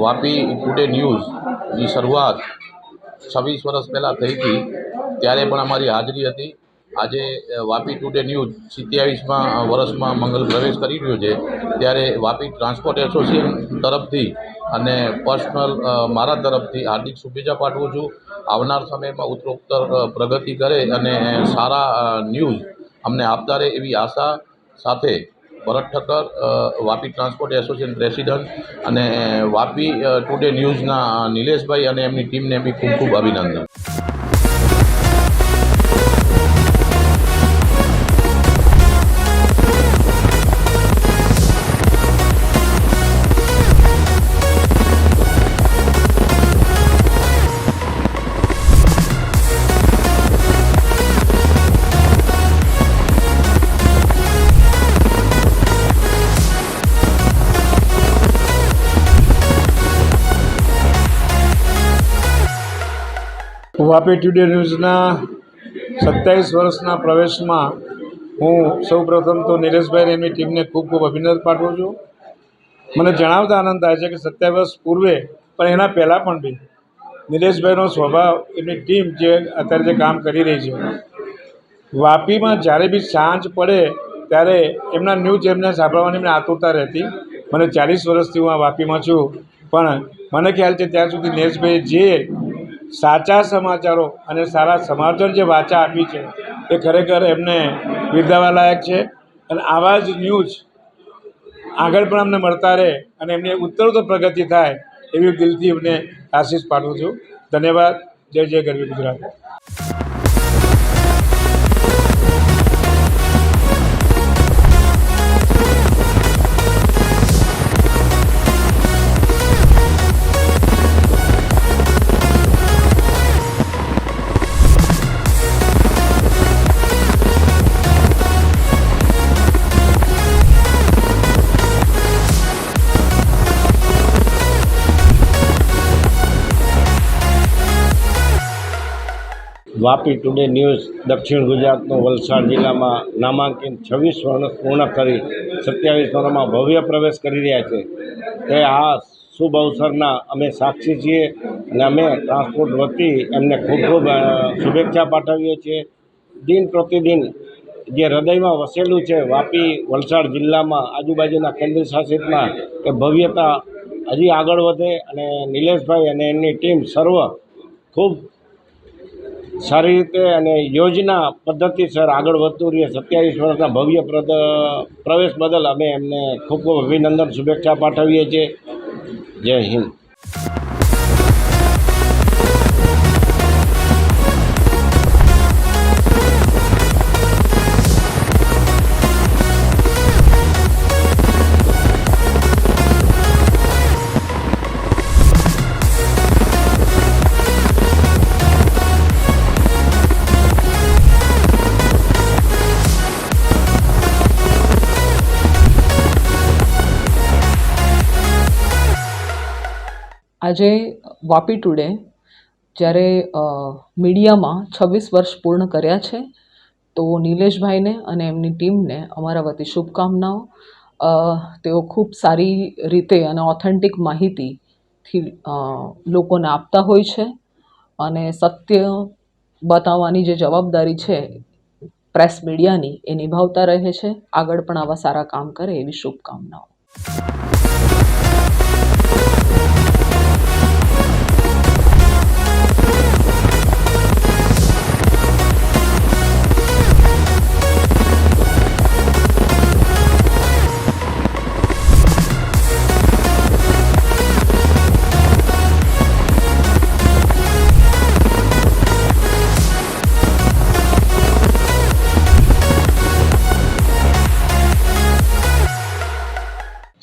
વાપી ટુડે ન્યૂઝની શરૂઆત 26 વર્ષ પહેલાં થઈ હતી, ત્યારે પણ અમારી હાજરી હતી. આજે વાપી ટુડે ન્યૂઝ 27મા વર્ષમાં મંગલ પ્રવેશ કરી રહ્યો છે, ત્યારે વાપી ટ્રાન્સપોર્ટ એસોસિએશન તરફથી અને પર્સનલ મારા તરફથી હાર્દિક શુભેચ્છા પાઠવું છું. આવનાર સમયમાં ઉત્તરોત્તર પ્રગતિ કરે અને સારા ન્યૂઝ અમને આપતા રહે એવી આશા સાથે Bharat Thakkar, Vapi transport association president અને વાપી ટુડે ન્યૂઝના નિલેશભાઈ અને એમની ટીમને બી ખૂબ ખૂબ અભિનંદન. વાપી ટુડે ન્યૂઝના 27 વર્ષના પ્રવેશમાં હું સૌપ્રથમ તો નિલેશભાઈ એમની ટીમને ખૂબ ખૂબ અભિનંદન પાઠવું છું. મને જણાવતા આનંદ થાય છે કે 27 વર્ષ પૂર્વે પણ એના પહેલાં પણ બી નિલેશભાઈનો સ્વભાવ, એમની ટીમ જે અત્યારે જે કામ કરી રહી છે, વાપીમાં જ્યારે બી સાંજ પડે ત્યારે એમના ન્યૂઝ એમને સાંભળવાની એમને આતુરતા રહેતી. મને 40 વર્ષથી હું આ વાપીમાં છું, પણ મને ખ્યાલ છે ત્યાં સુધી નિલેશભાઈએ જે સાચા સમાચારો અને સારા સમાચાર જે વાચા આપી છે એ ખરેખર એમને બિરદાવવા લાયક છે. અને આવા જ ન્યૂઝ આગળ પણ અમને મળતા રહે અને એમની ઉત્તરોત્તર પ્રગતિ થાય એવી દિલથી એમને આશીષ પાઠવું છું. ધન્યવાદ. જય જય ગરવી ગુજરાત. વાપી ટુડે ન્યૂઝ દક્ષિણ ગુજરાતનો વલસાડ જિલ્લામાં નામાંકિત 26 વર્ષ પૂર્ણ કરી 27 વર્ષમાં ભવ્ય પ્રવેશ કરી રહ્યા છે. તે આ શુભ અવસરના અમે સાક્ષી છીએ અને અમે ટ્રાન્સપોર્ટ વતી એમને ખૂબ ખૂબ શુભેચ્છા પાઠવીએ છીએ. દિન પ્રતિદિન જે હૃદયમાં વસેલું છે વાપી વલસાડ જિલ્લામાં આજુબાજુના કેન્દ્ર શાસિતમાં એ ભવ્યતા હજી આગળ વધે અને નિલેશભાઈ અને એમની ટીમ સર્વ ખૂબ સારી રીતે અને યોજના પદ્ધતિસર આગળ વધતું રહીએ. 27 વર્ષના ભવ્ય પ્રવેશ બદલ અમે એમને ખૂબ ખૂબ અભિનંદન, શુભેચ્છા પાઠવીએ છીએ. જય હિન્દ. આજે વાપી ટુડે જ્યારે મીડિયામાં 26 વર્ષ પૂર્ણ કર્યા છે, તો નિલેશભાઈને અને એમની ટીમને અમારા વતી શુભકામનાઓ. તેઓ ખૂબ સારી રીતે અને ઓથેન્ટિક માહિતીથી લોકોને આપતા હોય છે અને સત્ય બતાવવાની જે જવાબદારી છે પ્રેસ મીડિયાની એ નિભાવતા રહે છે. આગળ પણ આવા સારા કામ કરે એવી શુભકામનાઓ.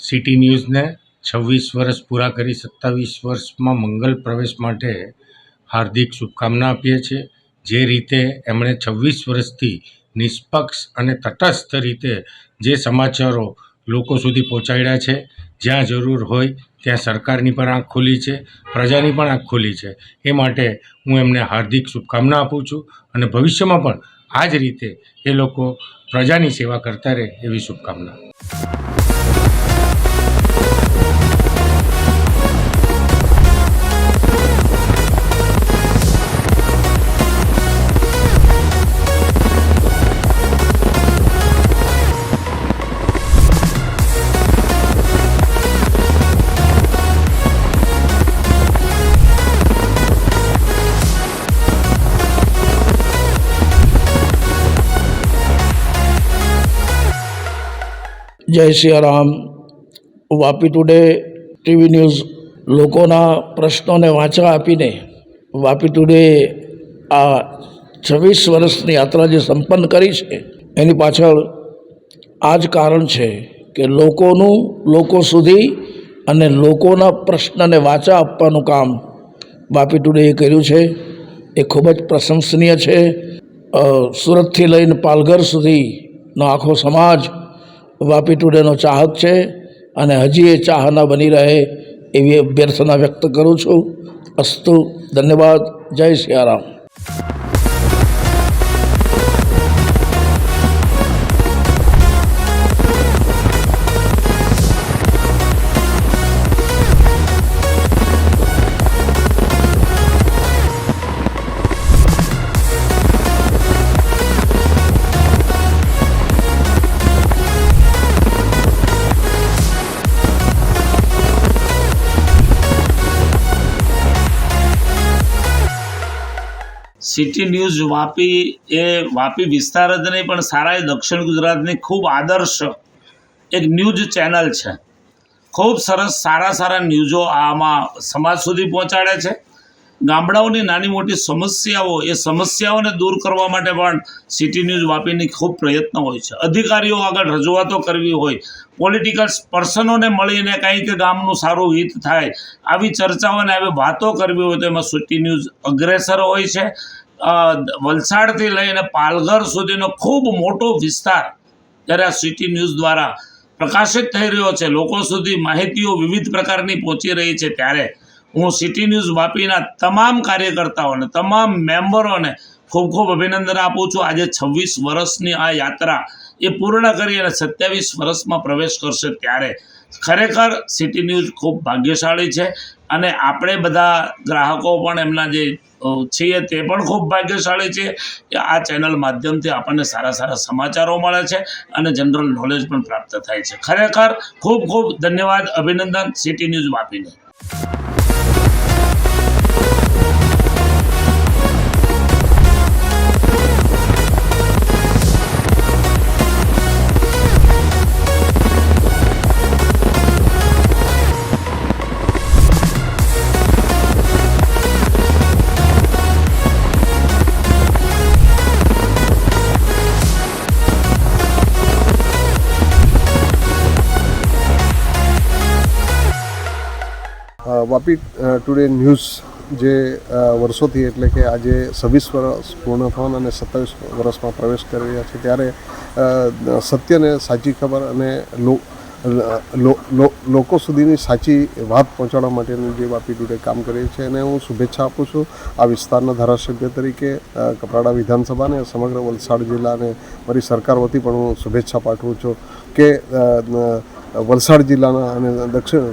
સિટી ન્યૂઝને 26 વર્ષ પૂરા કરી 27 વર્ષમાં મંગલ પ્રવેશ માટે હાર્દિક શુભકામના આપીએ છીએ. જે રીતે એમણે 26 વર્ષથી નિષ્પક્ષ અને તટસ્થ રીતે જે સમાચારો લોકો સુધી પહોંચાડ્યા છે, જ્યાં જરૂર હોય ત્યાં સરકારની પણ આંખ ખોલી છે, પ્રજાની પણ આંખ ખોલી છે. એ માટે હું એમને હાર્દિક શુભકામના આપું છું અને ભવિષ્યમાં પણ આ જ રીતે એ લોકો પ્રજાની સેવા કરતા રહે એવી શુભકામના. જય Siyaram. Vapi today TV news લોકોના પ્રશ્નોને વાંચા આપીને વાપી ટુડે આ 26 વર્ષની યાત્રા જે સંપન્ન કરી છે એની પાછળ આ જ કારણ છે કે લોકોનું લોકો સુધી અને લોકોના પ્રશ્નને વાંચા આપવાનું કામ વાપી ટુડેએ કર્યું છે. એ ખૂબ જ પ્રશંસનીય છે. સુરતથી લઈને પાલઘર સુધીનો આખો સમાજ વાપી ટુડેનો ચાહક છે અને હજી એ ચાહના બની રહે એવી અભ્યર્થના વ્યક્ત કરું છું. અસ્તુ. ધન્યવાદ. જય સિયારામ. સિટી ન્યૂઝ વાપી એ વાપી વિસ્તાર જ નહીં પણ સારા એ દક્ષિણ ગુજરાતની ખૂબ આદર્શ એક ન્યૂઝ ચેનલ છે. ખૂબ સરસ સારા ન્યૂઝો આમાં સમાજ સુધી પહોંચાડે છે. ગામડાઓની નાની મોટી સમસ્યાઓ એ સમસ્યાઓને દૂર કરવા માટે પણ સિટી ન્યૂઝ વાપીની ખૂબ પ્રયત્ન હોય છે. અધિકારીઓ આગળ રજૂઆતો કરવી હોય, પોલિટિકલ પર્સનોને મળીને કંઈક ગામનું સારું હિત થાય આવી ચર્ચાઓને આવી વાતો કરવી હોય તો એમાં સિટી ન્યૂઝ અગ્રેસર હોય છે. વલસાડથી લઈને પાલઘર સુધીનો ખૂબ મોટો વિસ્તાર જ્યારે આ સિટી ન્યૂઝ દ્વારા પ્રકાશિત થઈ રહ્યો છે, લોકો સુધી માહિતીઓ વિવિધ પ્રકારની પહોંચી રહી છે, ત્યારે હું સિટી ન્યૂઝ વાપીના તમામ કાર્યકર્તાઓને તમામ મેમ્બરોને ખૂબ અભિનંદન આપું છું. આજે 26 વર્ષની આ યાત્રા એ પૂર્ણ કરી અને 27 વર્ષમાં પ્રવેશ કરશે ત્યારે ખરેખર સિટી ન્યૂઝ ખૂબ ભાગ્યશાળી છે અને આપણે બધા ગ્રાહકો પણ એમના જે છીએ તે પણ ખૂબ ભાગ્યશાળી છે કે આ ચેનલ માધ્યમથી આપણને સારા સમાચારો મળે છે અને જનરલ નોલેજ પણ પ્રાપ્ત થાય છે. ખરેખર ખૂબ ધન્યવાદ, અભિનંદન સિટી ન્યૂઝ વાપીને. વાપી ટુડે ન્યૂઝ જે વર્ષોથી એટલે કે આજે 26 વર્ષ પૂર્ણ થવાના અને 27 વર્ષમાં પ્રવેશ કરી રહ્યા છે ત્યારે સત્યને સાચી ખબર અને લોકો સુધીની સાચી વાત પહોંચાડવા માટેનું જે વાપી ટુડે કામ કરે છે એને હું શુભેચ્છા આપું છું. આ વિસ્તારના ધારાસભ્ય તરીકે કપરાડા વિધાનસભાને સમગ્ર વલસાડ જિલ્લાને મારી સરકાર વતી પણ હું શુભેચ્છા પાઠવું છું કે વલસાડ જિલ્લાના અને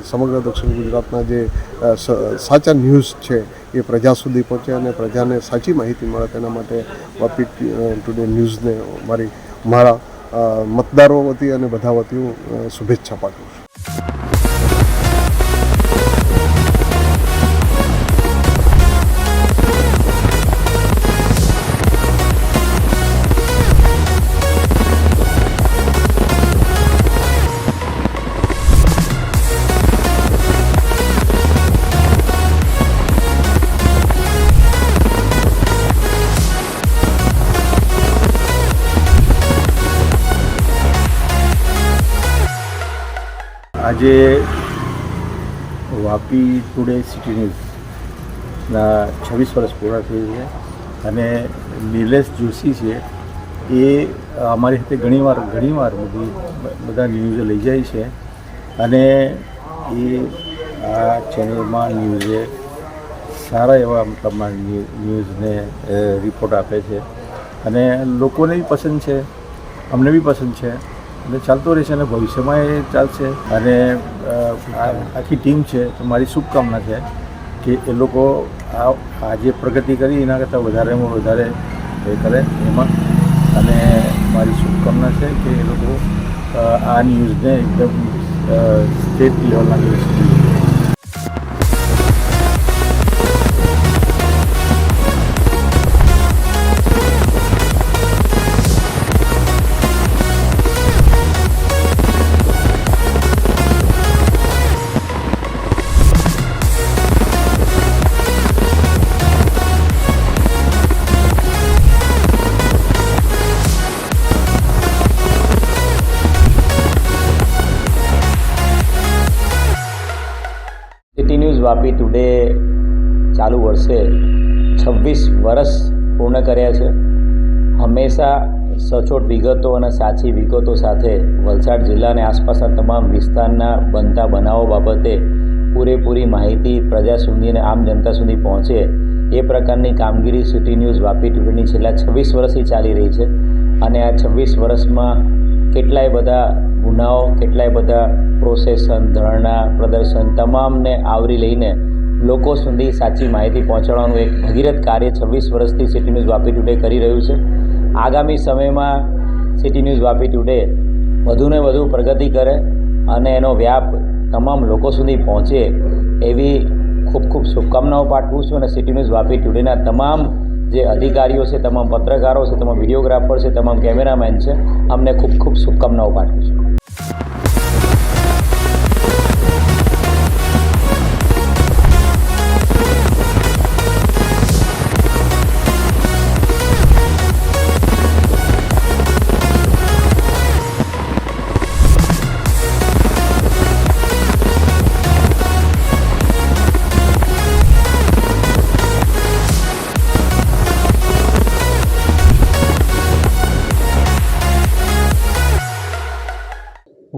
સમગ્ર દક્ષિણ ગુજરાતના જે સાચા ન્યૂઝ છે એ પ્રજા સુધી પહોંચે અને પ્રજાને સાચી માહિતી મળે તેના માટે વાપી ટુડે ન્યૂઝને મારા મતદારો વતી અને બધા વતી હું શુભેચ્છા પાઠવું છું. આજે વાપી ટુડે સિટી ન્યૂઝના 26 વર્ષ પૂરા થઈ છે અને નિલેશ જોશી છે એ અમારી સાથે ઘણીવાર બધા ન્યૂઝ લઈ જાય છે અને એ આ ચેનલમાં ન્યૂઝે સારા એવા મતલબમાં ન્યૂઝને રિપોર્ટ આપે છે અને લોકોને બી પસંદ છે, અમને બી પસંદ છે અને ચાલતો રહેશે અને ભવિષ્યમાં એ ચાલશે. અને આખી ટીમ છે તો મારી શુભકામના છે કે એ લોકો આ જે પ્રગતિ કરી એના કરતાં વધારેમાં વધારે એ કરે એમાં, અને મારી શુભકામના છે કે એ લોકો આ ન્યૂઝને એકદમ સ્ટેટ લેવલના ન્યૂઝ સુધી વાપી ટુડે ચાલુ વર્ષે 26 વર્ષ પૂર્ણ કર્યા છે. હંમેશા સચોટ વિગતો અને સાચી વિગતો સાથે વલસાડ જિલ્લા અને આસપાસના તમામ વિસ્તારના બનતા બનાવો બાબતે પૂરેપૂરી માહિતી પ્રજા સુધી અને આમ જનતા સુધી પહોંચે એ પ્રકારની કામગીરી સિટી ન્યૂઝ વાપી ટુડેની છેલ્લા 26 વર્ષથી ચાલી રહી છે. અને આ 26 વર્ષમાં કેટલાય બધા ગુનાઓ, કેટલાય બધા પ્રોસેસન, ધરણા, પ્રદર્શન તમામને આવરી લઈને લોકો સુધી સાચી માહિતી પહોંચાડવાનું એક ભગીરથ કાર્ય 26 વર્ષથી સિટી ન્યૂઝ વાપી ટુડે કરી રહ્યું છે. આગામી સમયમાં સિટી ન્યૂઝ વાપી ટુડે વધુને વધુ પ્રગતિ કરે અને એનો વ્યાપ તમામ લોકો સુધી પહોંચે એવી ખૂબ ખૂબ શુભકામનાઓ પાઠવું છું. અને સિટી ન્યૂઝ વાપી ટુડેના તમામ જે અધિકારીઓ છે, તમામ પત્રકારો છે, તમામ વિડીયોગ્રાફર છે, તમામ કેમેરામેન છે, અમને ખૂબ ખૂબ શુભકામનાઓ પાઠવું છું.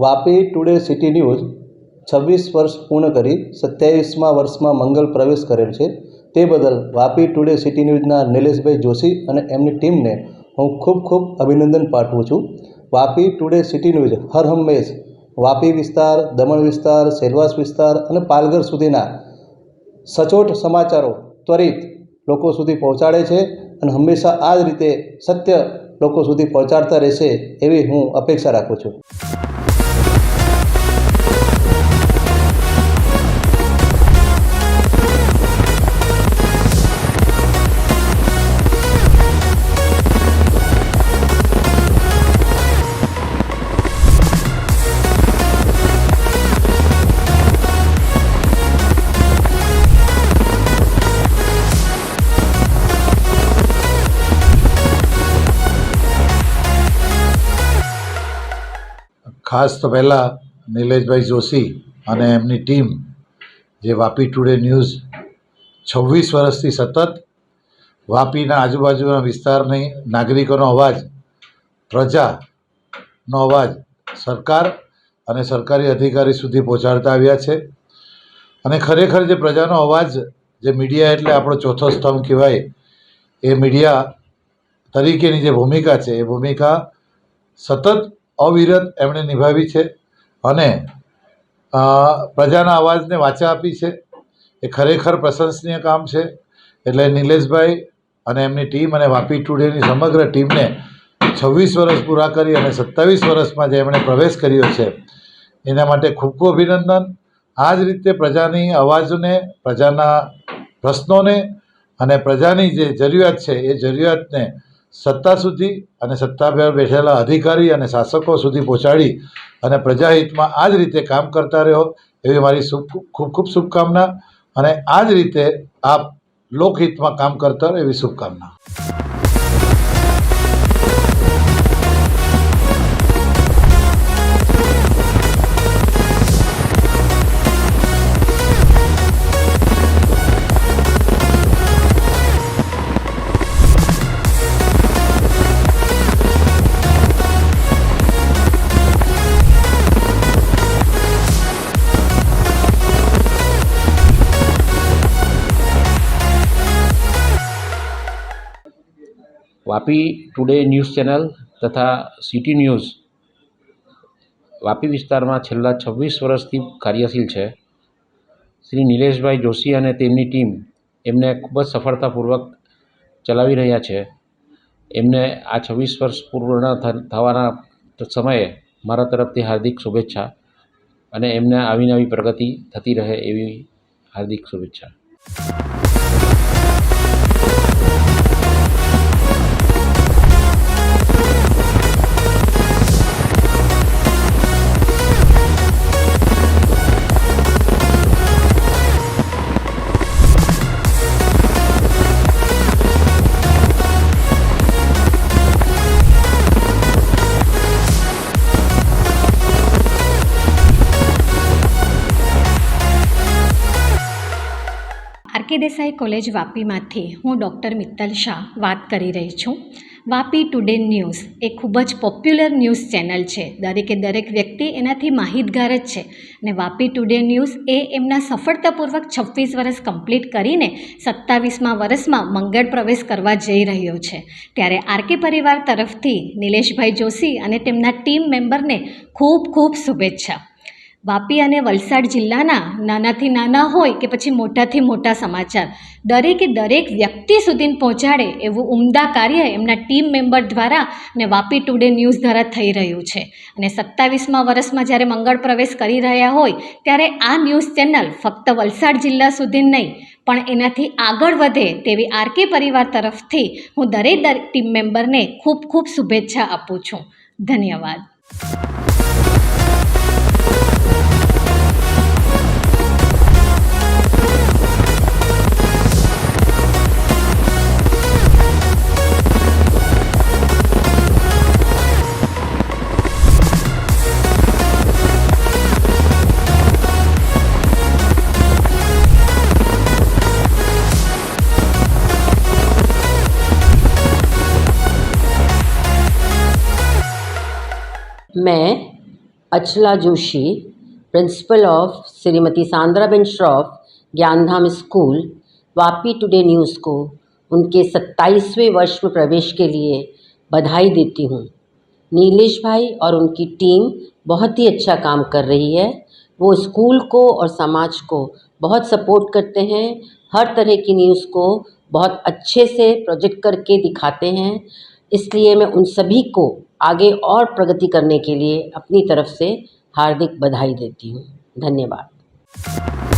વાપી ટુડે સિટી ન્યૂઝ 26 વર્ષ પૂર્ણ કરી 27મા વર્ષમાં મંગલ પ્રવેશ કરેલ છે. તે બદલ વાપી ટુડે સિટી ન્યૂઝના નિલેશભાઈ જોશી અને એમની ટીમને હું ખૂબ ખૂબ અભિનંદન પાઠવું છું. વાપી ટુડે સિટી ન્યૂઝ હર હંમેશ વાપી વિસ્તાર, દમણ વિસ્તાર, સેલવાસ વિસ્તાર અને પાલઘર સુધીના સચોટ સમાચારો ત્વરિત લોકો સુધી પહોંચાડે છે અને હંમેશા આ જ રીતે સત્ય લોકો સુધી પહોંચાડતા રહેશે એવી હું અપેક્ષા રાખું છું. ખાસ તો પહેલાં નિલેશભાઈ જોશી અને એમની ટીમ જે વાપી ટુડે ન્યૂઝ 26 વર્ષથી સતત વાપીના આજુબાજુના વિસ્તારની નાગરિકોનો અવાજ, પ્રજાનો અવાજ સરકાર અને સરકારી અધિકારી સુધી પહોંચાડતા આવ્યા છે. અને ખરેખર જે પ્રજાનો અવાજ, જે મીડિયા એટલે આપણો ચોથો સ્તંભ કહેવાય, એ મીડિયા તરીકેની જે ભૂમિકા છે એ ભૂમિકા સતત અવિરત એમણે નિભાવી છે અને પ્રજાના અવાજને વાચા આપી છે. એ ખરેખર પ્રશંસનીય કામ છે. એટલે નિલેશભાઈ અને એમની ટીમ અને વાપી ટુડેની સમગ્ર ટીમને 26 વર્ષ પૂરા કરી અને 27 વર્ષમાં જે એમણે પ્રવેશ કર્યો છે એના માટે ખૂબ ખૂબ અભિનંદન. આ જ રીતે પ્રજાની અવાજને, પ્રજાના પ્રશ્નોને અને પ્રજાની જે જરૂરિયાત છે એ જરૂરિયાતને સત્તા સુધી અને સત્તા પર બેઠેલા અધિકારી અને શાસકો સુધી પહોંચાડી અને પ્રજાહિતમાં આ જ રીતે કામ કરતા રહ્યો એવી મારી ખૂબ ખૂબ શુભકામના. અને આ જ રીતે આપ લોકહિતમાં કામ કરતા રહો એવી શુભકામના. વાપી ટુડે ન્યૂઝ ચેનલ તથા સિટી ન્યૂઝ વાપી વિસ્તારમાં છેલ્લા 26 વર્ષથી કાર્યશીલ છે. શ્રી નિલેશભાઈ જોશી અને તેમની ટીમ એમને ખૂબ જ સફળતાપૂર્વક ચલાવી રહ્યા છે. એમને આ 26 વર્ષ પૂર્ણ થવાના સમયે મારા તરફથી હાર્દિક શુભેચ્છા અને એમને આવી નવી પ્રગતિ થતી રહે એવી હાર્દિક શુભેચ્છા. દેસાઈ કોલેજ વાપીમાંથી હું ડૉક્ટર મિત્તલ શાહ વાત કરી રહી છું. વાપી ટુડે ન્યૂઝ એ ખૂબ જ પોપ્યુલર ન્યૂઝ ચેનલ છે. દરેક વ્યક્તિ એનાથી માહિતગાર જ છે. અને વાપી ટુડે ન્યૂઝ એ એમના સફળતાપૂર્વક 26 વર્ષ કમ્પ્લીટ કરીને 27મા વર્ષમાં મંગળ પ્રવેશ કરવા જઈ રહ્યો છે. ત્યારે આરકે પરિવાર તરફથી નિલેશભાઈ જોશી અને તેમના ટીમ મેમ્બરને ખૂબ ખૂબ શુભેચ્છા. વાપી અને વલસાડ જિલ્લાના નાનાથી નાના હોય કે પછી મોટાથી મોટા સમાચાર દરેક વ્યક્તિ સુધી પહોંચાડે એવું ઉમદા કાર્ય એમના ટીમ મેમ્બર દ્વારા અને વાપી ટુડે ન્યૂઝ દ્વારા થઈ રહ્યું છે. અને 27મા વર્ષમાં જ્યારે મંગળ પ્રવેશ કરી રહ્યા હોય ત્યારે આ ન્યૂઝ ચેનલ ફક્ત વલસાડ જિલ્લા સુધી નહીં પણ એનાથી આગળ વધે તેવી આરકે પરિવાર તરફથી હું દરેક ટીમ મેમ્બરને ખૂબ ખૂબ શુભેચ્છા આપું છું. ધન્યવાદ. मैं Achala Joshi, principal of Shrimati Sandraben Shroff Gyandham school, Vapi Today News को उनके 27वें वर्ष में प्रवेश के लिए बधाई देती हूँ. नीलेश भाई और उनकी टीम बहुत ही अच्छा काम कर रही है. वो स्कूल को और समाज को बहुत सपोर्ट करते हैं. हर तरह की न्यूज़ को बहुत अच्छे से प्रोजेक्ट करके दिखाते हैं. इसलिए मैं उन सभी को आगे और प्रगति करने के लिए अपनी तरफ से हार्दिक बधाई देती हूँ. धन्यवाद.